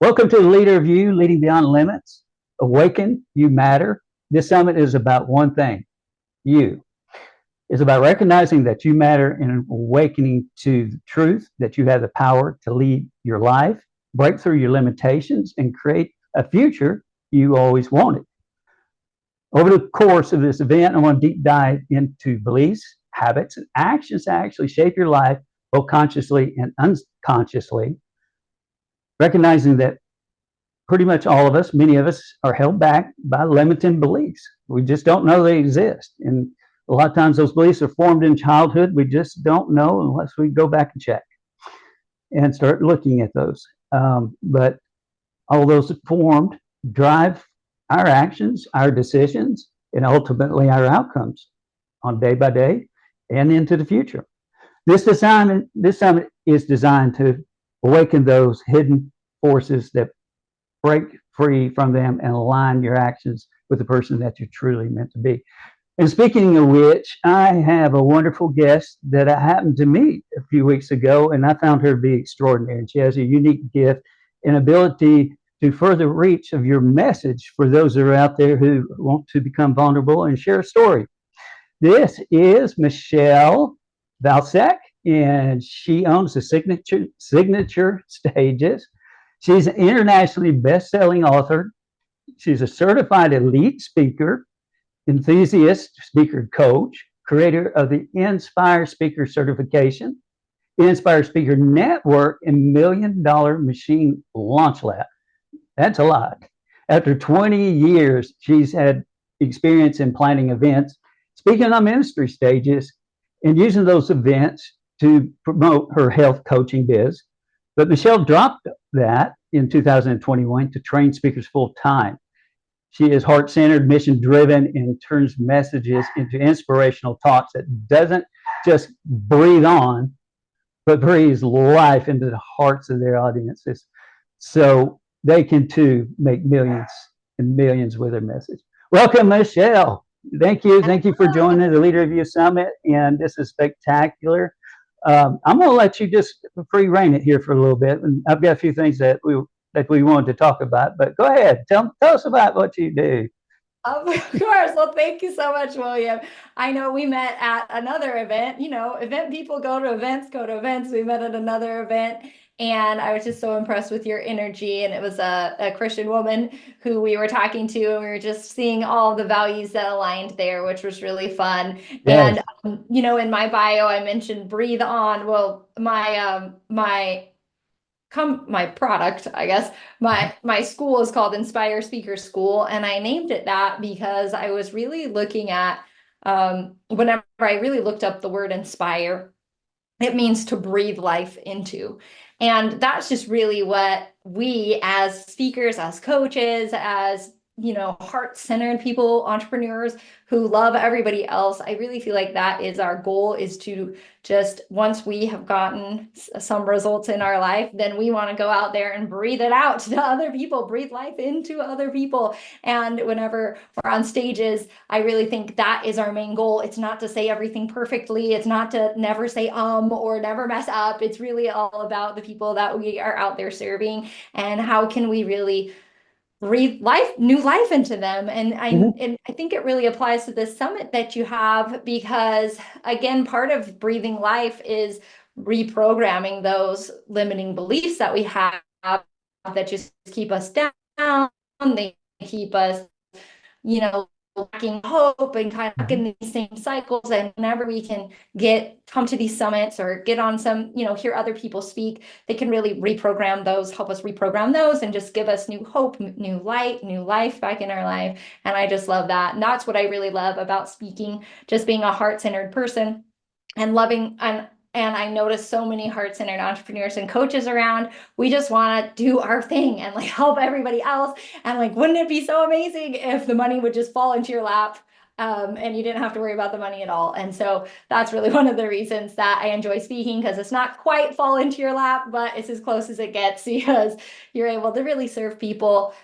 Welcome to the Leader of You, Leading Beyond Limits. Awaken, you matter. This summit is about one thing, you. It's about recognizing that you matter and awakening to the truth that you have the power to lead your life, break through your limitations, and create a future you always wanted. Over the course of this event, I want to deep dive into beliefs, habits, and actions that actually shape your life, both consciously and unconsciously. Recognizing that pretty much all of us, many of us, are held back by limiting beliefs. We just don't know they exist. And a lot of times those beliefs are formed in childhood. We just don't know unless we go back and check and start looking at those. But all those formed drive our actions, our decisions, and ultimately our outcomes on day by day and into the future. This summit is designed to awaken those hidden forces that break free from them and align your actions with the person that you're truly meant to be. And speaking of which, I have a wonderful guest that I happened to meet a few weeks ago, and I found her to be extraordinary. And she has a unique gift and ability to further reach of your message for those that are out there who want to become vulnerable and share a story. This is Michele Vilseck, and she owns the Signature Stages. She's an internationally best-selling author. She's a certified elite speaker, enthusiast speaker coach, creator of the Inspire Speaker Certification, Inspire Speaker Network, and $1 Million Machine Launch Lab. That's a lot. After 20 years, she's had experience in planning events, speaking on ministry stages, and using those events to promote her health coaching biz. But Michele dropped that in 2021 to train speakers full time. She is heart-centered, mission-driven, and turns messages into inspirational talks that doesn't just breathe on, but breathes life into the hearts of their audiences, so they can too make millions and millions with their message. Welcome, Michele. Thank you for joining the Leader of You Summit, and this is spectacular. I'm going to let you just free rein it here for a little bit, and I've got a few things that we wanted to talk about. But go ahead, tell us about what you do. Of course. Well, thank you so much, William. I know we met at another event. Event people go to events. We met at another event, and I was just so impressed with your energy. And it was a Christian woman who we were talking to, and we were just seeing all the values that aligned there, which was really fun. Yes. And in my bio, I mentioned breathe on. Well, my product, I guess, my school is called Inspire Speaker School, and I named it that because I was really looking at whenever I really looked up the word inspire, it means to breathe life into. And that's just really what we as speakers, as coaches, as heart-centered people, entrepreneurs who love everybody else. I really feel like that is our goal, is to just, once we have gotten some results in our life, then we want to go out there and breathe it out to other people, breathe life into other people. And whenever we're on stages, I really think that is our main goal. It's not to say everything perfectly. It's not to never say or never mess up. It's really all about the people that we are out there serving, and how can we really breathe new life into them. And I think it really applies to this summit that you have, because again, part of breathing life is reprogramming those limiting beliefs that we have that just keep us down. They keep us, lacking hope and kind of in these same cycles. And whenever we can come to these summits or get on some, hear other people speak, they can really help us reprogram those, and just give us new hope, new light, new life back in our life. And I just love that. And that's what I really love about speaking, just being a heart-centered person and loving. And I notice so many heart-centered entrepreneurs and coaches around. We just want to do our thing and help everybody else. And wouldn't it be so amazing if the money would just fall into your lap, and you didn't have to worry about the money at all? And so that's really one of the reasons that I enjoy speaking, because it's not quite fall into your lap, but it's as close as it gets, because you're able to really serve people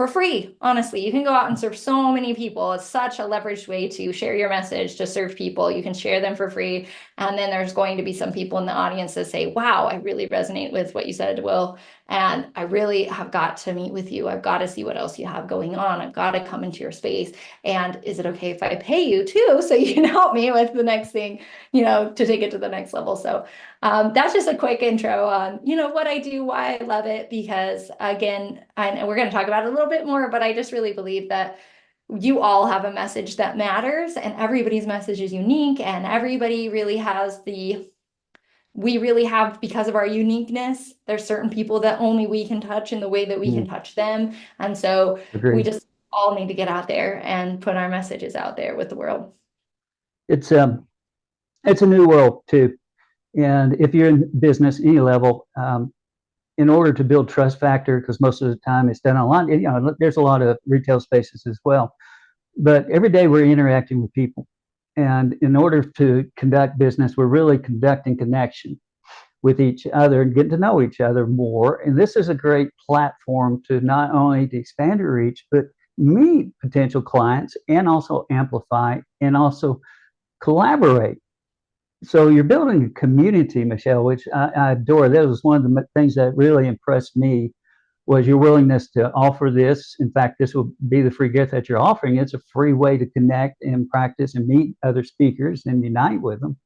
for free. Honestly, you can go out and serve so many people. It's such a leveraged way to share your message, to serve people. You can share them for free. And then there's going to be some people in the audience that say, wow, I really resonate with what you said, Will. and I really have got to meet with you. I've got to see what else you have going on. I've got to come into your space. And is it okay if I pay you too, so you can help me with the next thing, to take it to the next level? So that's just a quick intro on, what I do, why I love it, because again, and we're going to talk about it a little bit more, but I just really believe that you all have a message that matters, and everybody's message is unique, and everybody really has we really have, because of our uniqueness, there's certain people that only we can touch in the way that we can Mm, touch them. And so we agreed. just all need to get out there and put our messages out there with the world. It's it's a new world too, and if you're in business any level, in order to build trust factor, because most of the time it's done online, there's a lot of retail spaces as well, but every day we're interacting with people, and in order to conduct business, we're really conducting connection with each other and getting to know each other more. And this is a great platform to not only to expand your reach, but meet potential clients and also amplify and also collaborate. So you're building a community, Michele, which I adore. That was one of the things that really impressed me, was your willingness to offer this. In fact, this will be the free gift that you're offering. It's a free way to connect and practice and meet other speakers and unite with them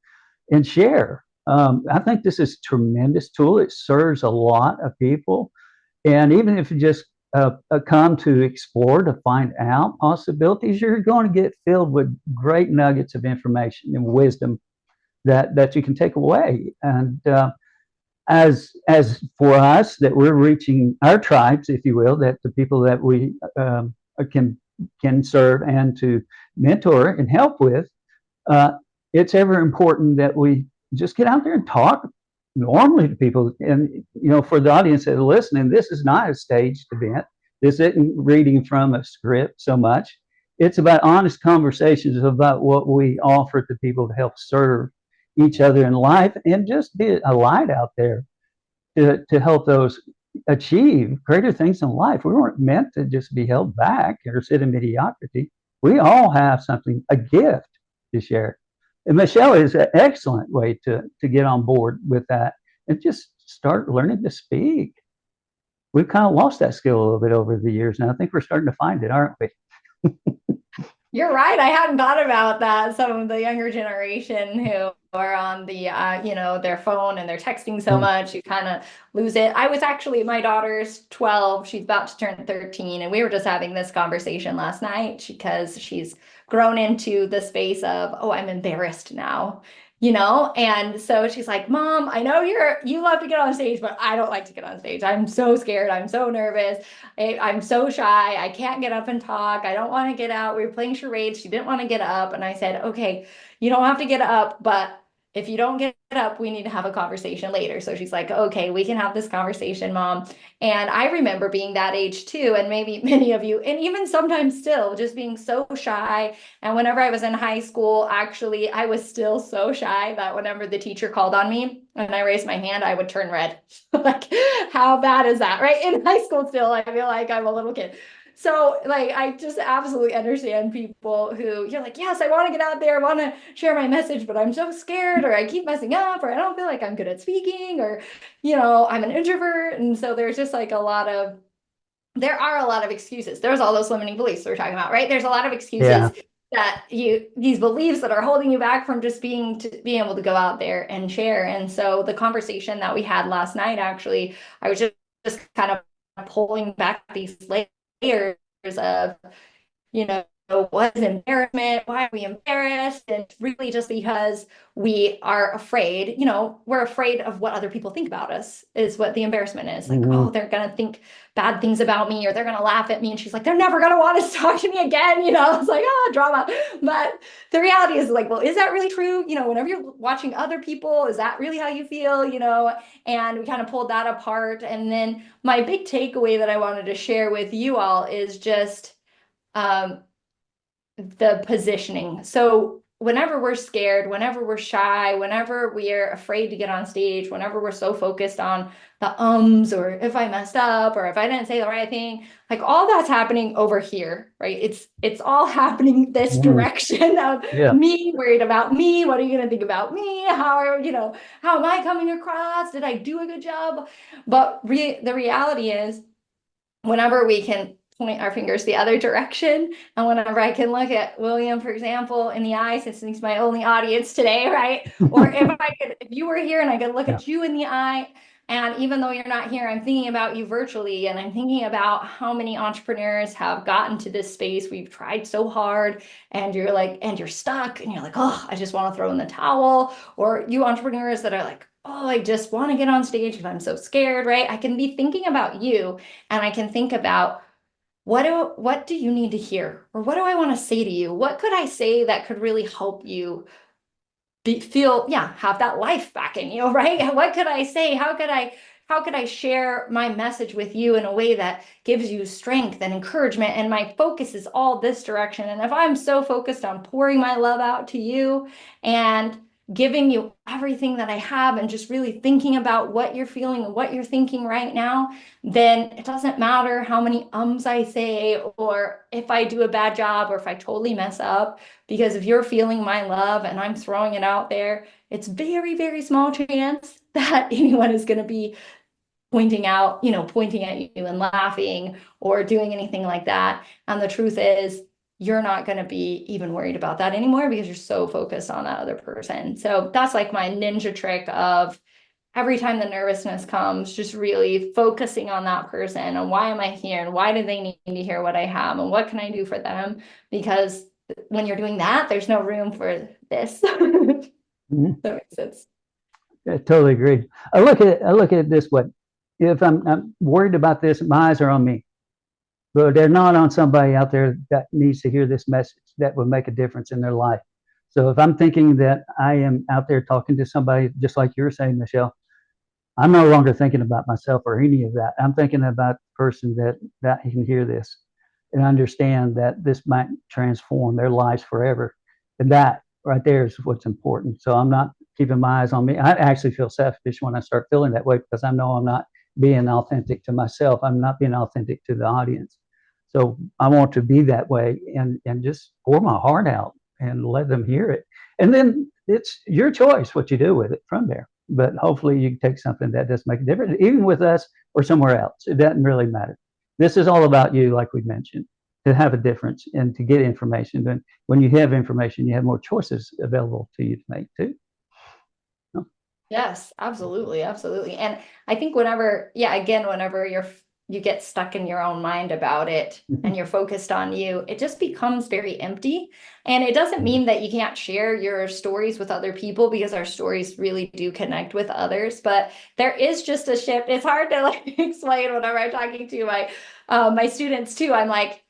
and share. I think this is a tremendous tool. It serves a lot of people. And even if you just come to explore, to find out possibilities, you're going to get filled with great nuggets of information and wisdom that you can take away. And as for us, that we're reaching our tribes, if you will, that the people that we can serve and to mentor and help with, uh, it's ever important that we just get out there and talk normally to people. And for the audience that are listening, this is not a staged event. This isn't reading from a script so much. It's about honest conversations about what we offer to people to help serve each other in life and just be a light out there to help those achieve greater things in life. We weren't meant to just be held back or sit in mediocrity. We all have something, a gift to share. And Michele is an excellent way to get on board with that and just start learning to speak. We've kind of lost that skill a little bit over the years, and I think we're starting to find it, aren't we? You're right. I hadn't thought about that. Some of the younger generation who are on their phone and they're texting so Mm, much, you kind of lose it. I was actually, my daughter's 12. She's about to turn 13. And we were just having this conversation last night because she's grown into the space of, oh, I'm embarrassed now. And so she's like, Mom, I know you love to get on stage, but I don't like to get on stage. I'm so scared. I'm so nervous. I'm so shy. I can't get up and talk. I don't want to get out. We were playing charades. She didn't want to get up. And I said, okay, you don't have to get up, but if you don't get up, we need to have a conversation later. So she's like, okay, we can have this conversation, Mom. And I remember being that age too. And maybe many of you, and even sometimes still, just being so shy. And whenever I was in high school, actually, I was still so shy that whenever the teacher called on me and I raised my hand, I would turn red. Like, how bad is that, right? In high school, still, I feel like I'm a little kid. So, like, I just absolutely understand people who you're like, yes, I want to get out there, I want to share my message, but I'm so scared, or I keep messing up, or I don't feel like I'm good at speaking, or, I'm an introvert. And so there's just like there are a lot of excuses. There's all those limiting beliefs we're talking about, right? There's a lot of excuses yeah. that these beliefs that are holding you back from just being able to go out there and share. And so the conversation that we had last night, actually, I was just kind of pulling back these layers of, you know, what is embarrassment? Why are we embarrassed? And it's really just because we are afraid, we're afraid of what other people think about us, is what the embarrassment is. Like, oh, Mm-hmm. they're going to think bad things about me, or they're going to laugh at me. And she's like, they're never going to want to talk to me again. It's like, drama. But the reality is, like, well, is that really true? Whenever you're watching other people, is that really how you feel? And we kind of pulled that apart. And then my big takeaway that I wanted to share with you all is just, the positioning. So whenever we're scared, whenever we're shy, whenever we're afraid to get on stage, whenever we're so focused on the ums, or if I messed up, or if I didn't say the right thing, like all that's happening over here, right? It's all happening this Mm, direction of yeah. me worried about me. What are you going to think about me? How am I coming across? Did I do a good job? But the reality is, whenever we can point our fingers the other direction, and whenever I can look at William, for example, in the eye, since he's my only audience today, right? Or if you were here and I could look Yeah. at you in the eye, and even though you're not here, I'm thinking about you virtually, and I'm thinking about how many entrepreneurs have gotten to this space. We've tried so hard, and you're stuck, and you're like, oh, I just want to throw in the towel. Or you entrepreneurs that are like, oh, I just want to get on stage because I'm so scared, right? I can be thinking about you, and I can think about, what do you need to hear? Or what do I want to say to you? What could I say that could really help you have that life back in you, right? What could I say? How could I share my message with you in a way that gives you strength and encouragement? And my focus is all this direction. And if I'm so focused on pouring my love out to you and giving you everything that I have, and just really thinking about what you're feeling and what you're thinking right now, then it doesn't matter how many ums I say, or if I do a bad job, or if I totally mess up. Because if you're feeling my love and I'm throwing it out there, it's very, very small chance that anyone is going to be pointing at you and laughing or doing anything like that. And the truth is, you're not going to be even worried about that anymore because you're so focused on that other person. So that's like my ninja trick of, every time the nervousness comes, just really focusing on that person and why am I here and why do they need to hear what I have and what can I do for them? Because when you're doing that, there's no room for this. Mhm. That makes sense. I totally agree. I look at it this way. If I'm worried about this, my eyes are on me, but they're not on somebody out there that needs to hear this message that will make a difference in their life. So if I'm thinking that I am out there talking to somebody, just like you're saying, Michelle, I'm no longer thinking about myself or any of that. I'm thinking about the person that can hear this and understand that this might transform their lives forever. And that right there is what's important. So I'm not keeping my eyes on me. I actually feel selfish when I start feeling that way because I know I'm not being authentic to myself. I'm not being authentic to the audience. So I want to be that way and just pour my heart out and let them hear it. And then it's your choice what you do with it from there. But hopefully you take something that does make a difference, even with us or somewhere else. It doesn't really matter. This is all about you, like we mentioned, to have a difference and to get information. And when you have information, you have more choices available to you to make too. Yes, absolutely, absolutely. And I think whenever you get stuck in your own mind about it and you're focused on you, it just becomes very empty. And it doesn't mean that you can't share your stories with other people, because our stories really do connect with others. But there is just a shift. It's hard to like explain whenever I'm talking to my students too. I'm like,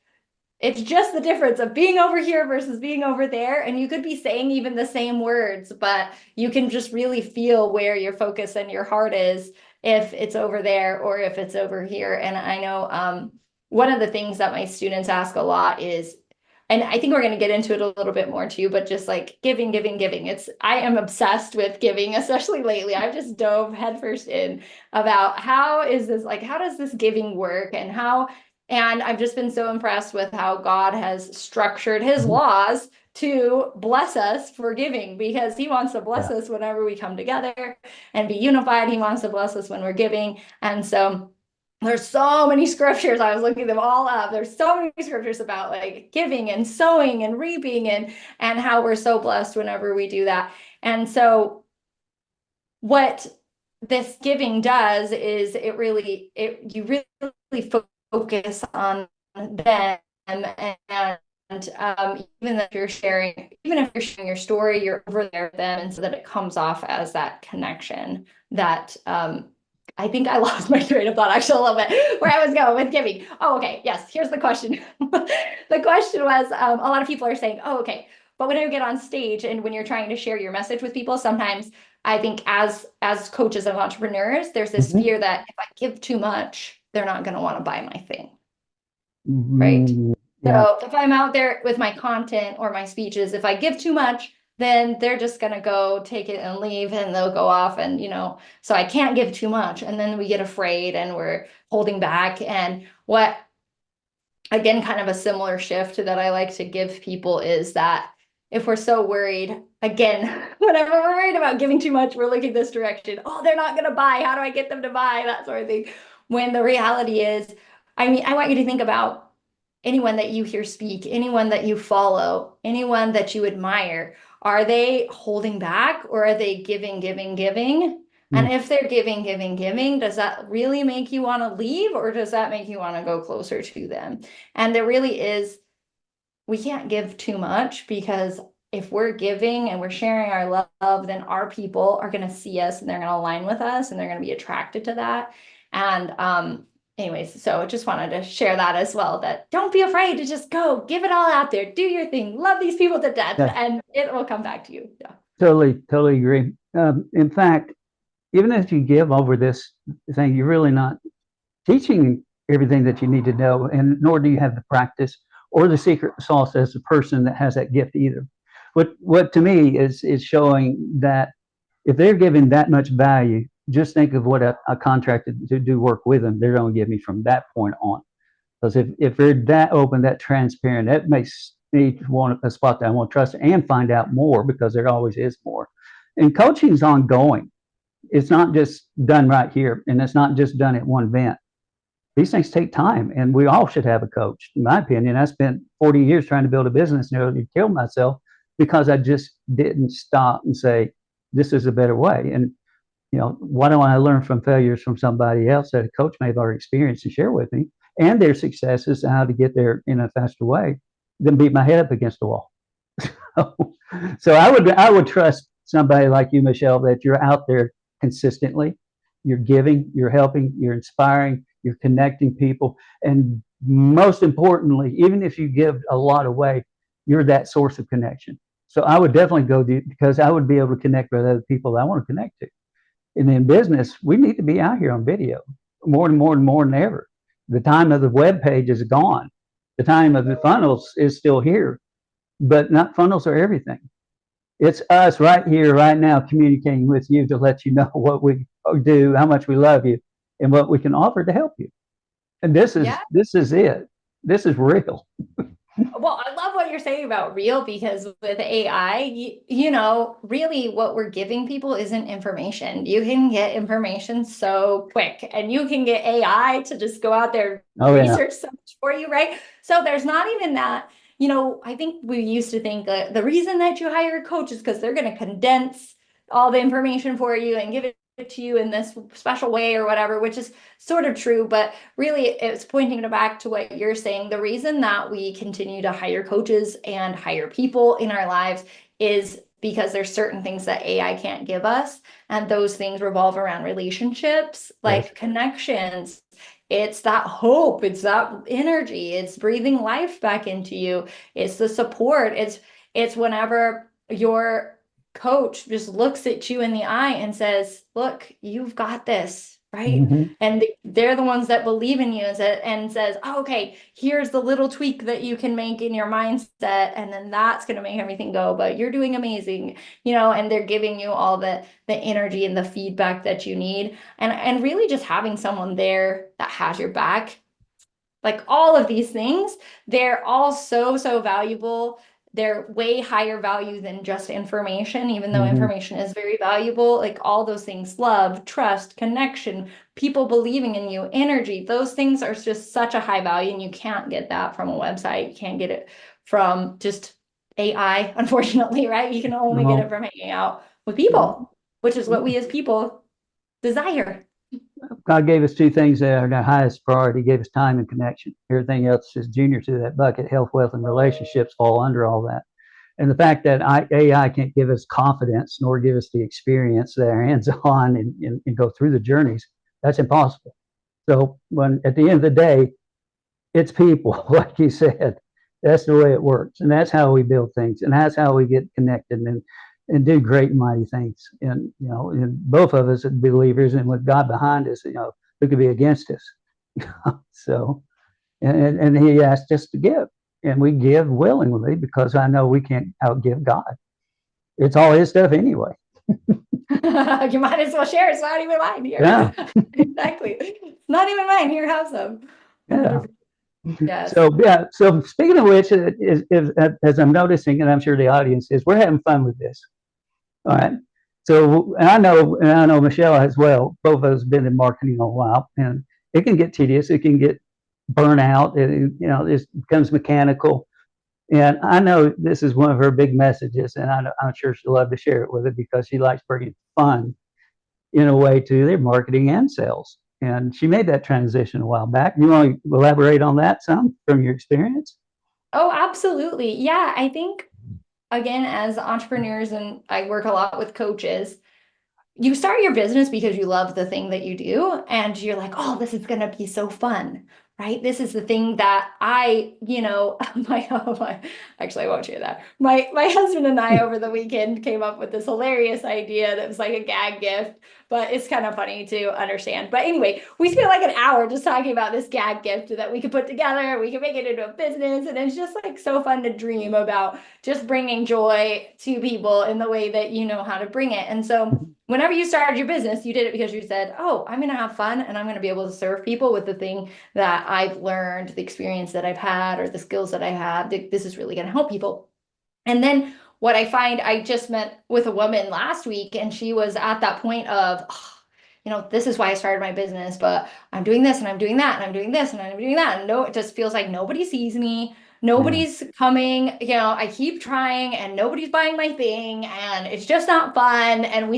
it's just the difference of being over here versus being over there. And you could be saying even the same words, but you can just really feel where your focus and your heart is, if it's over there or if it's over here. And I know one of the things that my students ask a lot is, and I think we're going to get into it a little bit more too, but just like giving, giving, giving. I am obsessed with giving, especially lately. I've just dove headfirst in about how does this giving work, and I've just been so impressed with how God has structured his laws to bless us for giving, because he wants to bless Yeah. us whenever we come together and be unified. He wants to bless us when we're giving. And so there's so many scriptures. I was looking them all up. There's so many scriptures about like giving and sowing and reaping, and how we're so blessed whenever we do that. And so what this giving does is you really focus on them. And even if you're sharing your story, you're over there with them, and so that it comes off as that connection that I think I lost my train of thought actually a little bit where I was going with giving. Oh, okay. Yes. Here's the question. The question was, a lot of people are saying, oh, okay. But when you get on stage and when you're trying to share your message with people, sometimes I think as coaches of entrepreneurs, there's this Mhm. fear that if I give too much, they're not going to want to buy my thing, right? Mhm. Yeah. So if I'm out there with my content or my speeches, if I give too much, then they're just going to go take it and leave and they'll go off and, so I can't give too much. And then we get afraid and we're holding back. And what, again, kind of a similar shift that I like to give people is that if we're so worried, again, whenever we're worried about giving too much, we're looking this direction. Oh, they're not going to buy. How do I get them to buy? That sort of thing. When the reality is, I mean, I want you to think about anyone that you hear speak, anyone that you follow, anyone that you admire. Are they holding back or are they giving, giving, giving? And Mm. if they're giving, giving, giving, does that really make you want to leave or does that make you want to go closer to them? And there really is, we can't give too much because if we're giving and we're sharing our love, then our people are going to see us and they're going to align with us and they're going to be attracted to that. And anyways, so just wanted to share that as well, that don't be afraid to just go, give it all out there, do your thing, love these people to death, Yeah, and it will come back to you. Yeah. totally agree. In fact, even if you give over this thing, you're really not teaching everything that you need to know, and nor do you have the practice or the secret sauce as a person that has that gift either. What to me is showing that if they're giving that much value, just think of what a contracted to do work with them, they're going to give me from that point on. Because if they're that open, that transparent, that makes me want a spot that I want to trust and find out more because there always is more. And coaching is ongoing. It's not just done right here, and it's not just done at one event. These things take time, and we all should have a coach. In my opinion, I spent 40 years trying to build a business, nearly killed myself because I just didn't stop and say, this is a better way. And, why don't I learn from failures from somebody else that a coach may have already experienced and share with me and their successes and how to get there in a faster way than beat my head up against the wall. So I would trust somebody like you, Michelle, that you're out there consistently. You're giving, you're helping, you're inspiring, you're connecting people, and most importantly, even if you give a lot away, you're that source of connection. So I would definitely go because I would be able to connect with other people I want to connect to. And in business, we need to be out here on video more and more and more than ever. The time of the web page is gone. The time of the funnels is still here, but not funnels are everything. It's us right here, right now, communicating with you to let you know what we do, how much we love you, and what we can offer to help you. And Yeah. this is it. This is real. Well, I love what you're saying about real because with AI, really what we're giving people isn't information. You can get information so quick and you can get AI to just go out there and Oh yeah. research so much for you, right? So there's not even that, I think we used to think that the reason that you hire a coach is because they're going to condense all the information for you and give it to you in this special way or whatever, which is sort of true, but really it's pointing back to what you're saying. The reason that we continue to hire coaches and hire people in our lives is because there's certain things that AI can't give us, and those things revolve around relationships, Yes. like connections. It's that hope, it's that energy, it's breathing life back into you, it's the support, it's whenever your coach just looks at you in the eye and says, look, you've got this, right? Mm-hmm. And they're the ones that believe in you and says, oh, okay, here's the little tweak that you can make in your mindset, and then that's going to make everything go, but you're doing amazing, and they're giving you all the energy and the feedback that you need, and really just having someone there that has your back, like all of these things, they're all so valuable. They're way higher value than just information, even though Mm-hmm. information is very valuable. Like all those things, love, trust, connection, people believing in you, energy, those things are just such a high value. And you can't get that from a website. You can't get it from just AI, unfortunately, right? You can only get it No. from hanging out with No. people, which is what we as people desire. God gave us two things that are the highest priority. He gave us time and connection. Everything else is junior to that bucket. Health, wealth, and relationships fall under all that. And the fact that AI can't give us confidence nor give us the experience that our hands on and go through the journeys, that's impossible. So when at the end of the day, it's people, like you said. That's the way it works, and that's how we build things, and that's how we get connected and do great and mighty things. And and both of us are believers, and with God behind us, who could be against us? So, and He asked us to give, and we give willingly because I know we can't outgive God. It's all his stuff anyway. You might as well share. It's not even mine here. Yeah. Exactly. It's not even mine. Here, have some. Yeah. 100%. Yes. So yeah. So speaking of which, as I'm noticing, and I'm sure the audience is, we're having fun with this. All right. So, and I know Michelle as well. Both of us have been in marketing a while, and it can get tedious. It can get burnout. It becomes mechanical. And I know this is one of her big messages, and I'm sure she'll love to share it with it because she likes bringing fun in a way to their marketing and sales. And she made that transition a while back. You want to elaborate on that some from your experience? Oh, absolutely. Yeah, I think again, as entrepreneurs, and I work a lot with coaches, you start your business because you love the thing that you do and you're like, oh, this is going to be so fun, right? This is the thing that actually, I won't share that. My husband and I over the weekend came up with this hilarious idea that was like a gag gift, but it's kind of funny to understand. But anyway, we spent like an hour just talking about this gag gift that we could put together. We could make it into a business. And it's just like so fun to dream about just bringing joy to people in the way that you know how to bring it. And so whenever you started your business, you did it because you said, oh, I'm going to have fun and I'm going to be able to serve people with the thing that I've learned, the experience that I've had, or the skills that I have. This is really going to help people. And then what I find, I just met with a woman last week and she was at that point of, oh, this is why I started my business, but I'm doing this and I'm doing that and I'm doing this and I'm doing that. And no, it just feels like nobody sees me. Yeah. Nobody's coming, I keep trying and nobody's buying my thing and it's just not fun. And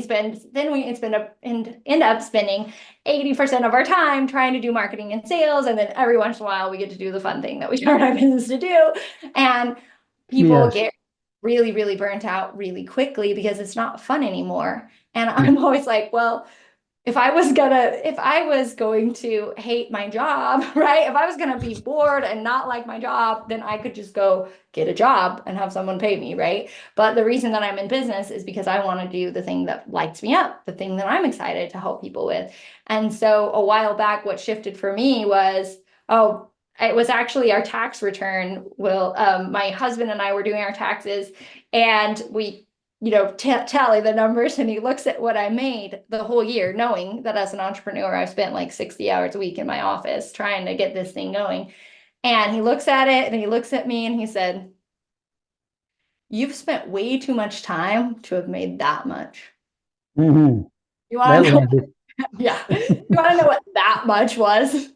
end up spending 80% of our time trying to do marketing and sales. And then every once in a while we get to do the fun thing that we started our business to do. And people Yes. get really, really burnt out really quickly because it's not fun anymore. And I'm always like, well, if I was going to hate my job, right? If I was gonna be bored and not like my job, then I could just go get a job and have someone pay me, right? But the reason that I'm in business is because I want to do the thing that lights me up, the thing that I'm excited to help people with. And so a while back, what shifted for me was, oh, it was actually our tax return. My husband and I were doing our taxes, and we tally the numbers, and he looks at what I made the whole year, knowing that as an entrepreneur, I've spent like 60 hours a week in my office trying to get this thing going. And he looks at it and he looks at me and he said, you've spent way too much time to have made that much. Mm-hmm. You want That to know? landed. Yeah. You want to know what that much was?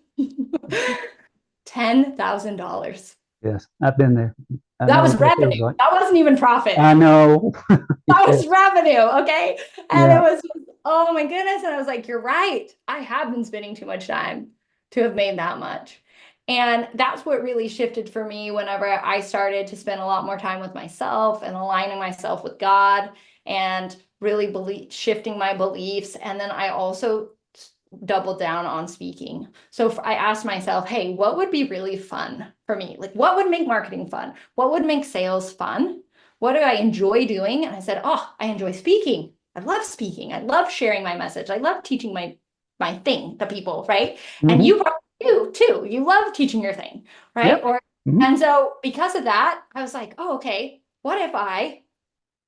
$10,000. Yes, I've been there. I That know was what that revenue. feels like. That wasn't even profit. I know. That Yes. was revenue, okay? And it Yeah. was just, oh my goodness. And I was like, you're right. I have been spending too much time to have made that much. And that's what really shifted for me whenever I started to spend a lot more time with myself and aligning myself with God and really shifting my beliefs. And then I also doubled down on speaking. So I asked myself, hey, what would be really fun for me? Like, what would make marketing fun? What would make sales fun? What do I enjoy doing? And I said, oh, I enjoy speaking. I love speaking. I love sharing my message. I love teaching my thing to people, right? And Mm-hmm. you probably do too. You love teaching your thing, right? Yep. Mm-hmm. And so because of that, I was like, oh, okay, what if I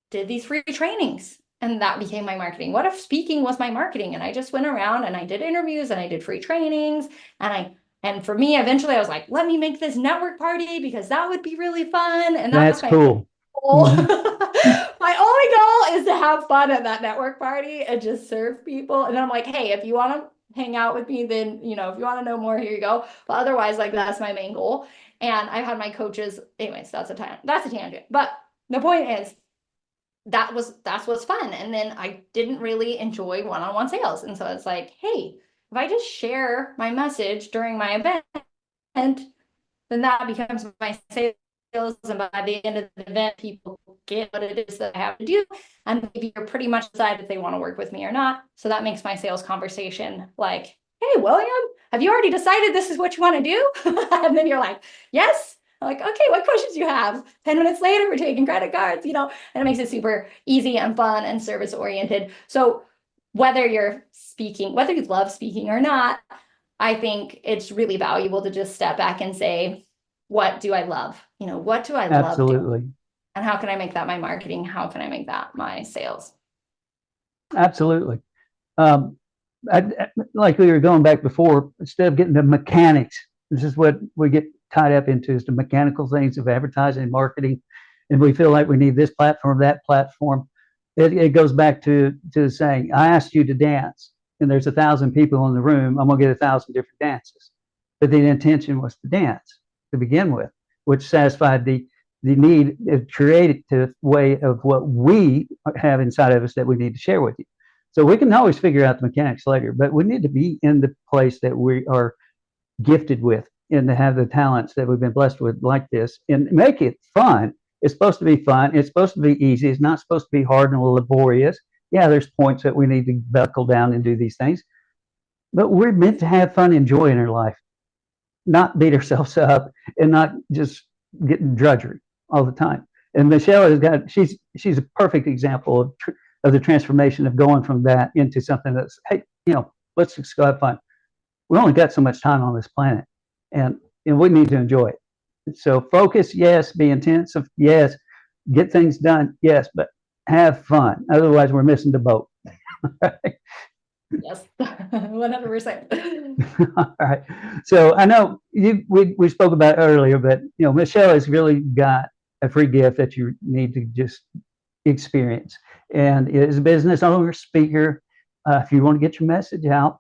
did these free trainings? And that became my marketing. What if speaking was my marketing? And I just went around and I did interviews and I did free trainings. And for me, eventually I was like, let me make this network party because that would be really fun. And that was That's my cool. goal. Mm-hmm. My only goal is to have fun at that network party and just serve people. And then I'm like, hey, if you want to hang out with me, then, if you want to know more, here you go. But otherwise, like, that's my main goal. And I've had my coaches, anyways, that's a tangent. But the point is, that's what's fun. And then I didn't really enjoy one-on-one sales. And so it's like, hey, if I just share my message during my event, then that becomes my sales. And by the end of the event, people get what it is that I have to do. And maybe you're pretty much decide if they want to work with me or not. So that makes my sales conversation like, hey, William, have you already decided this is what you want to do? And then you're like, yes. I'm like, okay, what questions do you have? 10 minutes later, we're taking credit cards, and it makes it super easy and fun and service oriented. So whether you love speaking or not, I think it's really valuable to just step back and say, what do I love? What do I love doing? Absolutely. And how can I make that my marketing? How can I make that my sales? Absolutely. Um, like we were going back before, instead of getting the mechanics, this is what we get tied up into, is the mechanical things of advertising and marketing. And we feel like we need this platform, that platform. It goes back to the saying, I asked you to dance and there's 1,000 people in the room. I'm going to get 1,000 different dances. But the intention was to dance to begin with, which satisfied the need, a creative way of what we have inside of us that we need to share with you. So we can always figure out the mechanics later, but we need to be in the place that we are gifted with and to have the talents that we've been blessed with like this and make it fun. It's supposed to be fun. It's supposed to be easy. It's not supposed to be hard and laborious. Yeah, there's points that we need to buckle down and do these things, but we're meant to have fun and joy in our life, not beat ourselves up and not just getting drudgery all the time. And Michele has got, she's a perfect example of the transformation of going from that into something that's, hey, let's just go have fun. We only got so much time on this planet, and we need to enjoy it. So focus, yes. Be intensive, yes. Get things done, yes. But have fun. Otherwise, we're missing the boat. Yes, 100%. All right. So I know we spoke about earlier, but Michele has really got a free gift that you need to just experience. And as a business owner, speaker, if you want to get your message out,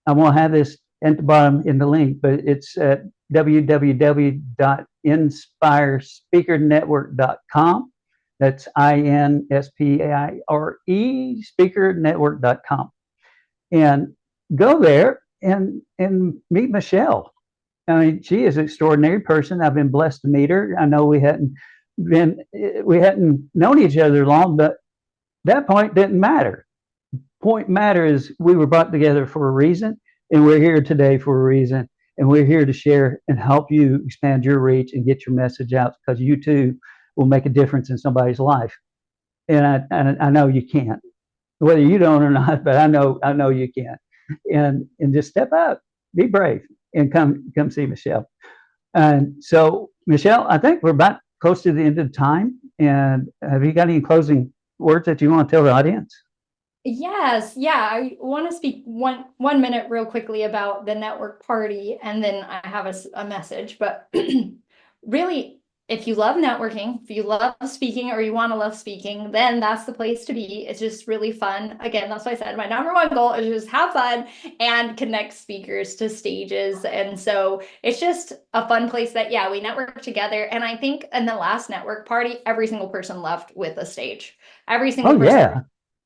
I won't have this at the bottom in the link, but it's at www.inspirespeakernetwork.com. That's INSPAIRE, speakernetwork.com. And go there and meet Michele. I mean, she is an extraordinary person. I've been blessed to meet her. I know we hadn't known each other long, but that point didn't matter. Point matter is we were brought together for a reason, and we're here today for a reason, and we're here to share and help you expand your reach and get your message out, because you too will make a difference in somebody's life. And I know you can, whether you don't or not, but I know you can. And just step up, be brave, and come see Michele. And so, Michele, I think we're about close to the end of time. And have you got any closing words that you want to tell the audience? Yes, yeah. I want to speak one minute real quickly about the network party, and then I have a message. But really, if you love networking, if you love speaking, or you want to love speaking, then that's the place to be. It's just really fun. Again, that's why I said my number one goal is just have fun and connect speakers to stages. And so it's just a fun place that, yeah, we network together. And I think in the last network party, every single person left with a stage. Every single person. Yeah.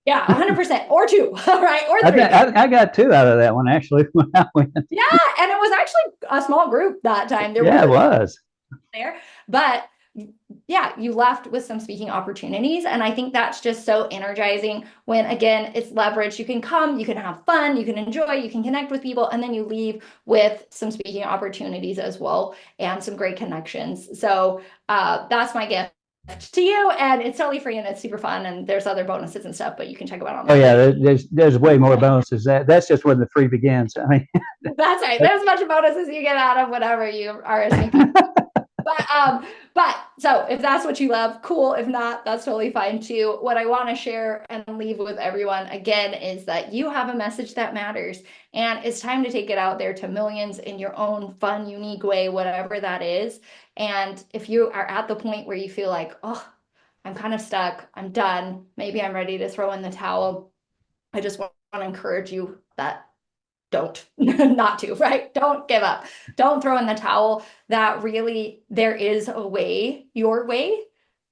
Yeah, 100%, or two, right? Or three. I got two out of that one, actually, when I went. Yeah, and it was actually a small group that time. Yeah, it was. There, but yeah, you left with some speaking opportunities. And I think that's just so energizing when, again, it's leverage. You can come, you can have fun, you can enjoy, you can connect with people, and then you leave with some speaking opportunities as well and some great connections. So that's my gift to you, and it's totally free and it's super fun, and there's other bonuses and stuff, but you can check them out on Oh yeah, there's way more bonuses. That's just when the free begins. I mean, that's right. There's a bunch of bonuses you get out of whatever you RSVP. But so if that's what you love, cool. If not, that's totally fine too. What I want to share and leave with everyone again is that you have a message that matters, and it's time to take it out there to millions in your own fun, unique way, whatever that is. And if you are at the point where you feel like, oh, I'm kind of stuck, I'm done, maybe I'm ready to throw in the towel, I just want to encourage you that don't not to, right? Don't give up. Don't throw in the towel. That really, there is a way, your way,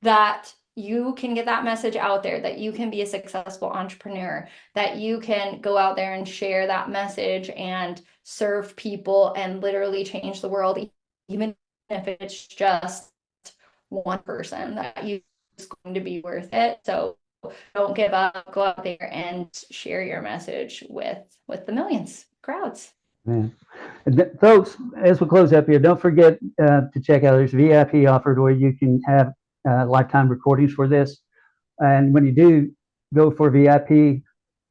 that you can get that message out there, that you can be a successful entrepreneur, that you can go out there and share that message and serve people and literally change the world, even if it's just one person, that you is going to be worth it. So don't give up. Go out there and share your message with the millions crowds. man. Folks, as we close up here, don't forget to check out, there's VIP offered where you can have lifetime recordings for this. And when you do go for VIP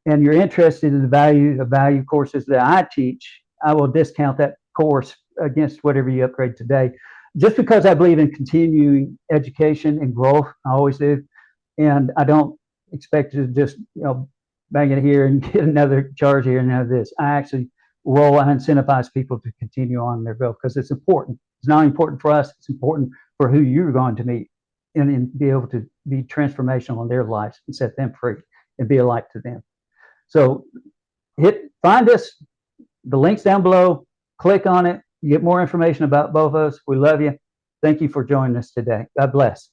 and you're interested in the value courses that I teach, I will discount that course against whatever you upgrade today. just because I believe in continuing education and growth, I always do, and I don't expect to just bang it here and get another charge here and another this. I actually roll and incentivize people to continue on their growth because it's important. It's not important for us; it's important for who you're going to meet and be able to be transformational in their lives and set them free and be a light to them. So find us. The link's down below. Click on it. You get more information about both of us. We love you. Thank you for joining us today. God bless.